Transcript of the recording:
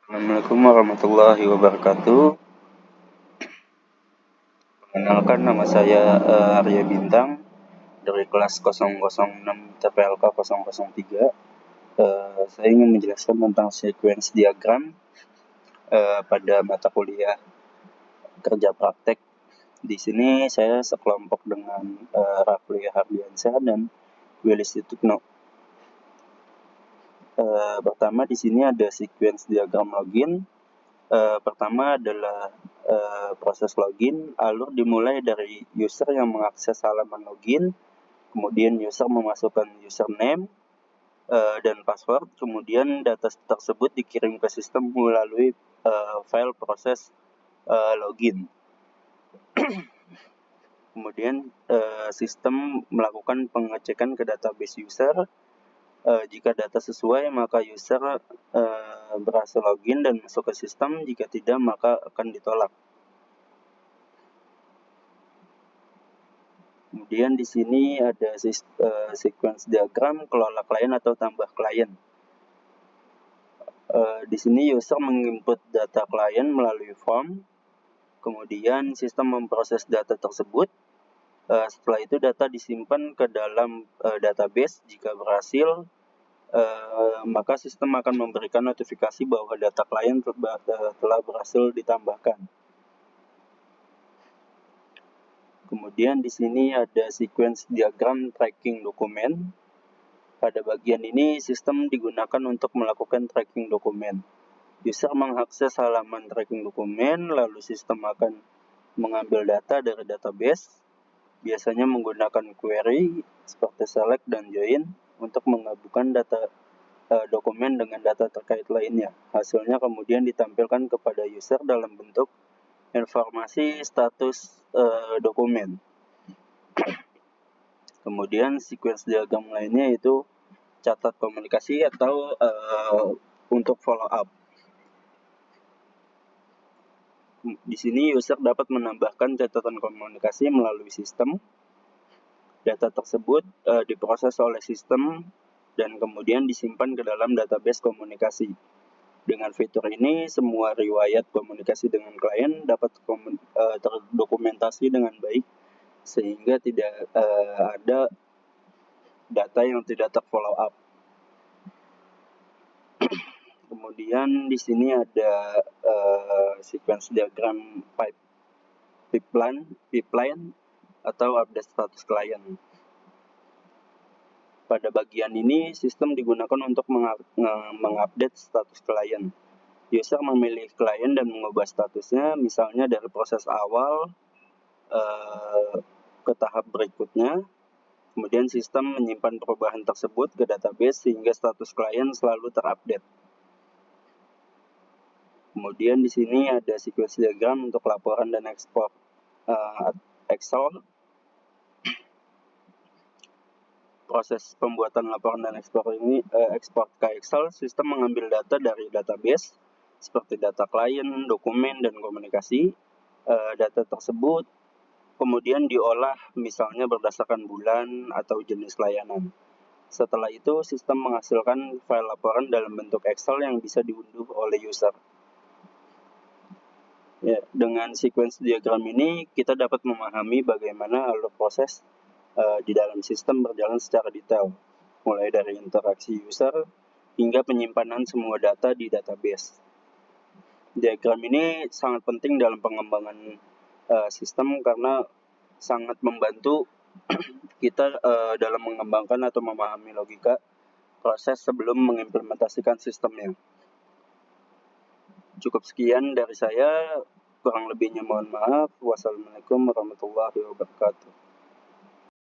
Assalamualaikum warahmatullahi wabarakatuh. Perkenalkan, nama saya Arya Bintang dari kelas 006 TPLK 003. Saya ingin menjelaskan tentang sequence diagram pada mata kuliah kerja praktek. Di sini saya sekelompok dengan Rafli Hardiansyah dan Willy Sutikno. Pertama di sini ada sequence diagram login. Pertama adalah proses login. Alur dimulai dari user yang mengakses halaman login, kemudian user memasukkan username dan password, kemudian data tersebut dikirim ke sistem melalui file proses login. Kemudian sistem melakukan pengecekan ke database user. Jika data sesuai, maka user berhasil login dan masuk ke sistem. Jika tidak, maka akan ditolak. Kemudian di sini ada sequence diagram kelola klien atau tambah klien. Di sini user menginput data klien melalui form. Kemudian sistem memproses data tersebut. Setelah itu data disimpan ke dalam database. Jika berhasil, maka sistem akan memberikan notifikasi bahwa data klien telah berhasil ditambahkan. Kemudian di sini ada sequence diagram tracking dokumen. Pada bagian ini sistem digunakan untuk melakukan tracking dokumen. User mengakses halaman tracking dokumen, lalu sistem akan mengambil data dari database, biasanya menggunakan query seperti select dan join untuk menggabungkan data dokumen dengan data terkait lainnya. Hasilnya kemudian ditampilkan kepada user dalam bentuk informasi status dokumen. Kemudian sequence diagram lainnya yaitu catat komunikasi atau untuk follow up. Di sini user dapat menambahkan catatan komunikasi melalui sistem. Data tersebut diproses oleh sistem dan kemudian disimpan ke dalam database komunikasi. Dengan fitur ini, semua riwayat komunikasi dengan klien dapat terdokumentasi dengan baik sehingga tidak ada data yang tidak terfollow up. Kemudian di sini ada sequence diagram pipeline atau update status klien. Pada bagian ini, sistem digunakan untuk mengupdate status klien. User memilih klien dan mengubah statusnya, misalnya dari proses awal ke tahap berikutnya. Kemudian sistem menyimpan perubahan tersebut ke database sehingga status klien selalu terupdate. Kemudian di sini ada sequence diagram untuk laporan dan ekspor Excel. Proses pembuatan laporan dan ekspor ke Excel, sistem mengambil data dari database seperti data klien, dokumen, dan komunikasi. Data tersebut kemudian diolah misalnya berdasarkan bulan atau jenis layanan. Setelah itu, sistem menghasilkan file laporan dalam bentuk Excel yang bisa diunduh oleh user. Ya, dengan sequence diagram ini, kita dapat memahami bagaimana alur proses di dalam sistem berjalan secara detail, mulai dari interaksi user hingga penyimpanan semua data di database. Diagram ini sangat penting dalam pengembangan sistem karena sangat membantu kita dalam mengembangkan atau memahami logika proses sebelum mengimplementasikan sistemnya. Cukup sekian dari saya, kurang lebihnya mohon maaf. Wassalamualaikum warahmatullahi wabarakatuh.